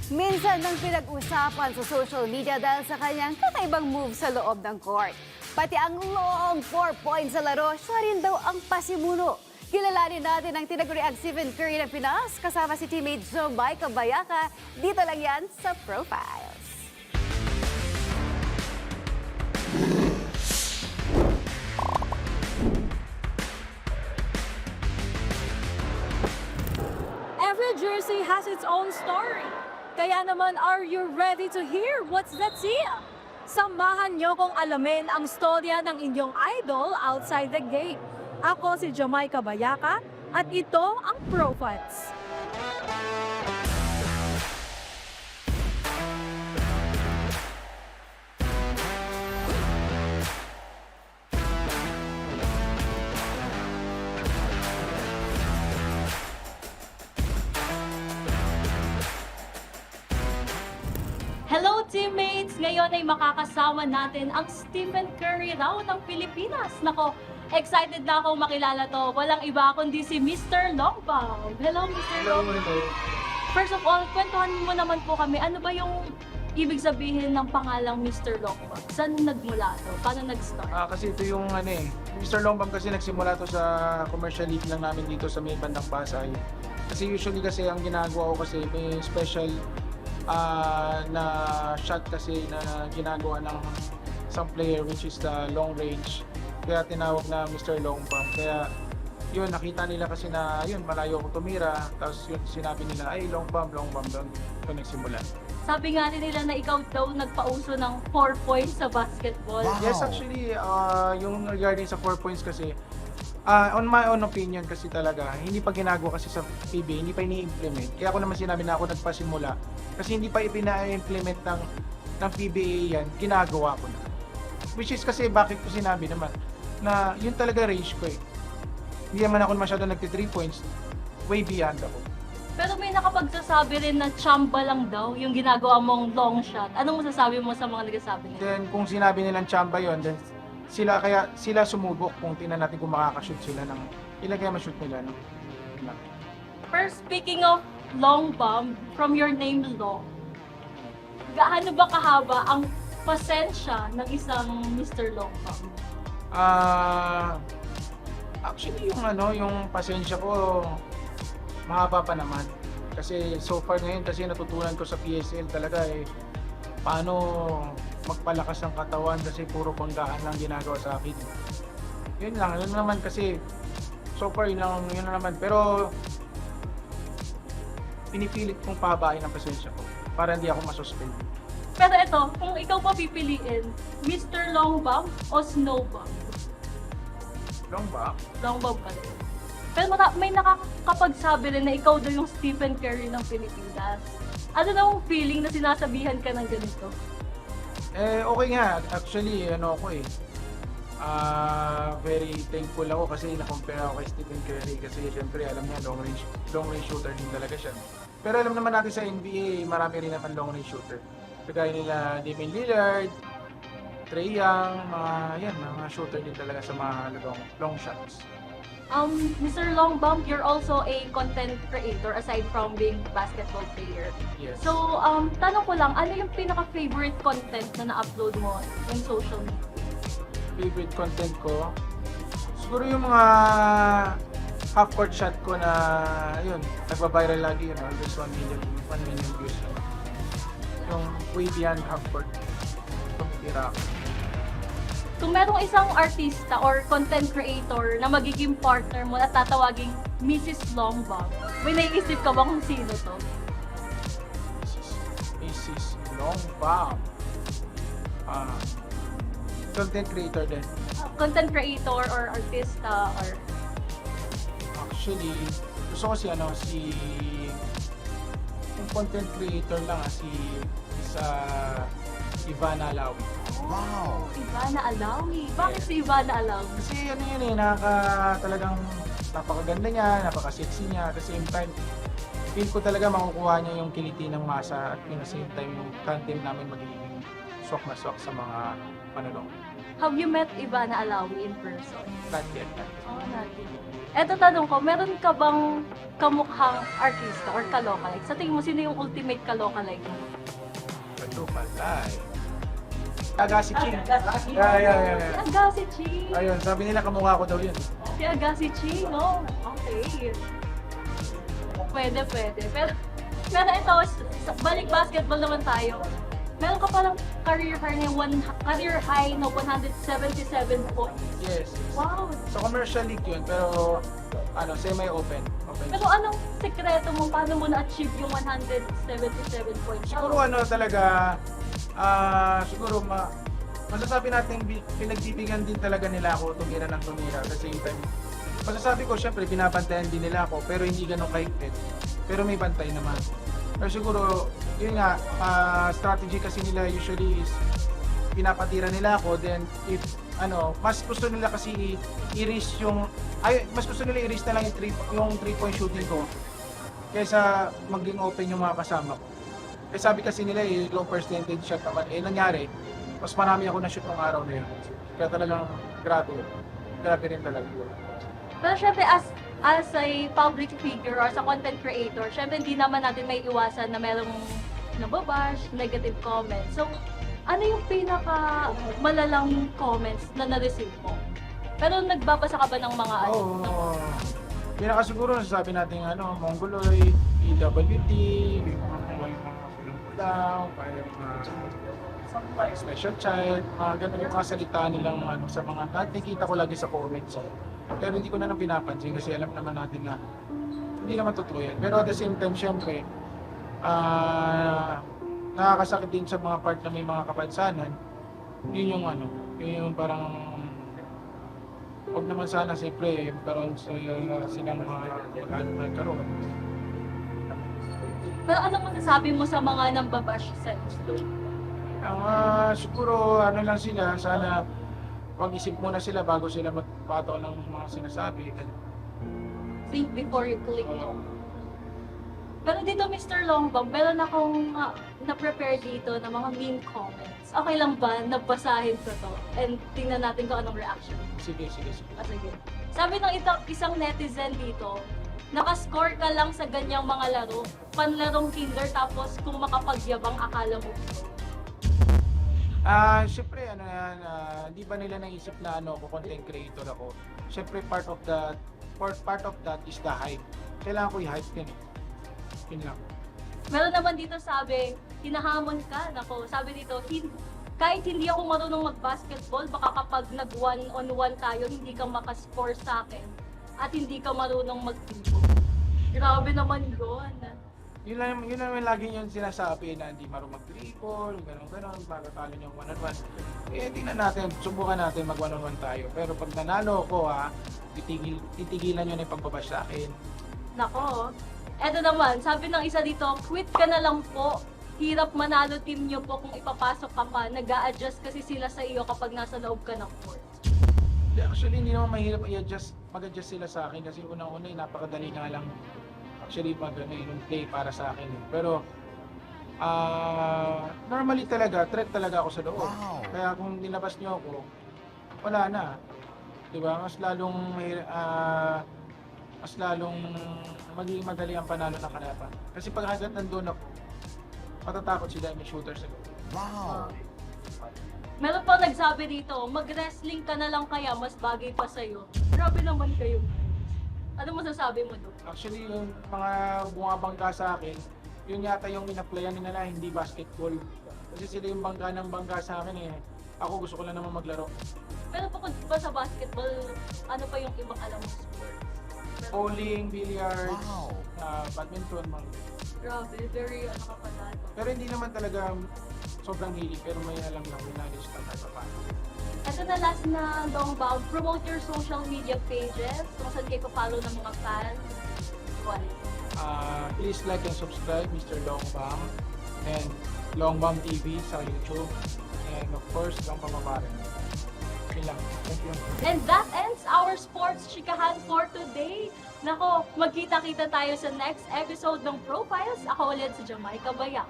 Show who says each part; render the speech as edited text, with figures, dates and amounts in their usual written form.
Speaker 1: Minsan nang pinag-usapan sa social media dahil sa kanyang kakaibang move sa loob ng court. Pati ang long 4 points sa laro, siya rin daw ang pasimuno. Kilalanin natin ang tinaguriang Stephen Curry ng Pinas kasama si teammate Jomai Cabayaca. Dito lang yan sa Profiles.
Speaker 2: Every jersey has its own story. Kaya naman, are you ready to hear what's that seal? Samahan niyo kong alamin ang storya ng inyong idol outside the game. Ako si Jomai Cabayaca at ito ang Profiles. Hello teammates! Ngayon ay makakasama natin ang Stephen Curry raw ng Pilipinas. Nako, excited na akong makilala to. Walang iba kundi si Mr. Longbam. Hello Mr. Longbam. First of all, kwentuhan mo naman po kami, ano ba yung ibig sabihin ng pangalang Mr. Longbam? Saan nagmula to? Paano nag-start?
Speaker 3: Kasi ito yung Mr. Longbam kasi nagsimula to sa commercial league lang namin dito sa may bandang Pasay. Kasi usually kasi ang ginagawa ko kasi may special na shot kasi na ginagawa ng isang player which is the long range. Kaya tinawag na Mr. Longbam. Kaya yun, nakita nila kasi na yun, malayo ako tumira. Tapos yun, sinabi nila, ay Longbam doon. Ito nagsimula.
Speaker 2: Sabi nga rin nila na ikaw daw nagpauso ng 4 points sa basketball.
Speaker 4: Wow.
Speaker 3: Yes, actually, yung regarding sa 4 points kasi, on my own opinion kasi talaga, hindi pa ginagawa kasi sa PBA, hindi pa ini-implement. Kaya ako naman sinabi na ako nagpasimula. Kasi hindi pa ipina-implement ng PBA yan, ginagawa ko na. Which is kasi bakit ko sinabi naman, na yun talaga range ko eh. Hindi naman ako masyado nagti 3 points, way beyond ako.
Speaker 2: Pero may nakapagsasabi rin na chamba lang daw yung ginagawa mong long shot. Anong masasabi mo sa mga nagsasabi nila?
Speaker 3: Then kung sinabi nilang chamba yun, then sila sumubok kung tingnan natin kung makakashoot sila ng ilan kaya ma-shoot nila no?
Speaker 2: First, speaking of long bomb, from your name Long, gaano ba kahaba ang pasensya ng isang Mr. Long Bomb?
Speaker 3: Actually yung pasensya ko mahaba pa naman. Kasi so far ngayon kasi natutunan ko sa PSL talaga paano magpalakas ng katawan kasi puro panggaan lang ginagawa sa akin. Yun naman kasi so far yun na naman. Pero pinipilit kong pahabain ang pasensya ko para hindi ako masuspend.
Speaker 2: Pero ito, kung ikaw pa pipiliin, Mr. Long Bomb o Snow Bomb?
Speaker 3: Long ba?
Speaker 2: Long Bomb ka rin. Pero may nakakapagsabi rin na ikaw daw yung Stephen Curry ng Pilipinas. Ano daw ang feeling na sinasabihan ka ng ganito?
Speaker 3: Okay nga. Actually, very thankful ako kasi na-compare ako kay Stephen Curry kasi syempre alam niya long range shooter din talaga siya. Pero alam naman natin sa NBA, marami rin naman long range shooter. Kagaya nila Damian Lillard, Trae Young, mga shooter din talaga sa mga long shots.
Speaker 2: Mr. Long Bomb, you're also a content creator aside from being a basketball player.
Speaker 3: Yes.
Speaker 2: So, tanong ko lang, ano yung pinaka-favorite content na na-upload mo in social media?
Speaker 3: Favorite content ko, siguro yung mga half-court shot ko na yun, nagba-viral lagi yun, always 1 million views. Yung way beyond half-court, tumitira ako.
Speaker 2: Kung merong isang artista or content creator na magiging partner mo at tatawaging Mrs. Long Bomb, may naiisip ka ba kung sino to?
Speaker 3: Mrs. Longbam. Content creator din.
Speaker 2: Content creator or artista or...
Speaker 3: Actually, gusto ko yung content creator lang si Ivana Alawi.
Speaker 4: Wow!
Speaker 2: Ivana Alawi. Bakit si Ivana Alawi?
Speaker 3: Kasi talagang napakaganda niya, napaka-sexy niya. At the same time, feel ko talaga makukuha niya yung kiliti ng masa at at the same time yung content namin magiging swak na swak sa mga manonood.
Speaker 2: Have you met Ivana Alawi in person?
Speaker 3: Not yet, not yet.
Speaker 2: Oh, natin. Eto tanong ko, meron ka bang kamukhang artista or kalokalike? Sa tingin mo, sino yung ultimate kalokalike mo?
Speaker 3: Ito pala eh. Agassi Ching. Yeah.
Speaker 2: Agassi Ching!
Speaker 3: Ayun, sabi nila kamukha ko daw yun.
Speaker 2: Si Agassi Ching, no? Okay. Pwede. Pero ito, balik basketball naman tayo. Meron ka palang career high na 177 points.
Speaker 3: Yes.
Speaker 2: Wow!
Speaker 3: So commercial league yun, pero semi-open.
Speaker 2: Pero anong sekreto mo? Paano mo na-achieve yung 177 points?
Speaker 3: Siguro talaga, siguro masasabi natin pinagbibigyan din talaga nila ako tumira ng tumira at the same time. Masasabi ko, syempre, binabantayan din nila ako, pero hindi ganun kahigpit. Pero may bantay naman. Pero siguro, yun nga, strategy kasi nila usually is pinapatira nila ako, then if mas gusto nila kasi i-risk mas gusto nila i-risk na lang yung 3-point shooting ko kaysa maging open yung mga kasama ko. Eh sabi kasi nila low percentage shot naman. Nangyari, mas marami ako na shoot ng araw na yun. Kaya talagang grabe rin talaga.
Speaker 2: Pero syempre, as a public figure or as a content creator, syempre hindi naman natin may iwasan na merong nababash, negative comments. So, ano yung pinaka malalang comments na na-receive mo? Pero nagbabasa ka ba ng mga
Speaker 3: Oo. Pinaka siguro nasasabi natin Mongoloid, PWD, lang, special child, ganun yung mga salita nilang sa mga nakikita ko lagi sa comments. Pero hindi ko na nang pinapansin kasi alam naman natin na hindi naman totoo yan. Pero at the same time, syempre, nakakasakit din sa mga part na may mga kapansanan. Yun yung parang huwag naman sana siyempre karoon silang mga nagkaroon.
Speaker 2: Pero ano masasabi mo sa mga nambabash sa Insta?
Speaker 3: Siguro lang sila, sana mag-isip muna sila bago sila magpato ng mga sinasabi.
Speaker 2: Think before you click, no? Pero dito, Mr. Longbang, meron akong na-prepare dito na mga mean comments. Okay lang ba nabasahin ko to? And tingnan natin kung anong reaction.
Speaker 3: Sige.
Speaker 2: Sige. Sabi ng isang netizen dito, nakascore ka lang sa ganyang mga laro, panlarong kinder, tapos kung makapagyabang akala mo.
Speaker 3: Siyempre, di ba nila naisip na content creator ako? Siyempre, part of that is the hype. Kailangan ko i-hype yun eh. Yun lang.
Speaker 2: Meron naman dito sabi, hinahamon ka. Nako, sabi dito, kahit hindi ako marunong mag-basketball, baka kapag nag-one-on-one tayo, hindi ka makascore sa akin. At hindi ka marunong mag-triple. Grabe naman yun.
Speaker 3: Yun naman lagi yung sinasabi na hindi marunong mag-triple, gano'n, para talo niyong one-on-one. Tingnan natin, subukan natin mag-one-on-one tayo. Pero pag nanalo ko titigilan nyo na yung pagbabash sa akin.
Speaker 2: Nako, eto naman, sabi ng isa dito, quit ka na lang po. Hirap manalo team nyo po kung ipapasok ka pa. Nag-a-adjust kasi sila sa iyo kapag nasa loob ka ng court.
Speaker 3: Actually, hindi naman mahirap mag-adjust sila sa akin kasi unang-una napakadali nga lang actually yung play para sa akin. Pero normally talaga, threat talaga ako sa loob. Wow. Kaya kung nilabas niyo ako, wala na. 'Di ba? Mas lalong magiging madali ang panalo ng kalaban. Kasi pag hanggat nandun ako, matatakot sila yung shooter sa loob.
Speaker 2: Wow. Meron pa nagsabi dito, mag-wrestling ka na lang kaya mas bagay pa sa'yo. Grabe naman kayo. Ano masasabi mo doon?
Speaker 3: Actually, yung mga bumabangga sa akin, yun yata yung ina-playan nila, hindi basketball. Kasi sila yung bangga ng bangga sa akin eh. Ako gusto ko lang naman maglaro.
Speaker 2: Pero bukod ba sa basketball, ano pa yung ibang alam mo sports?
Speaker 3: Bowling, billiards, badminton, mga.
Speaker 2: Grabe, very kapatado.
Speaker 3: Pero hindi naman talaga sobrang hilig, pero may alam lang, may knowledge ka tayo paano.
Speaker 2: Ito na last na Longbang, promote your social media pages, kung saan kayo pa-follow ng mga fans. What?
Speaker 3: Please like and subscribe, Mr. Longbang, and Longbang TV sa YouTube, and of course, Longbang Mabaren. Yun lang. Thank you.
Speaker 2: And that ends our sports chikahan for today. Nako, magkita-kita tayo sa next episode ng Profiles. Ako ulit si Jamaica Bayaw.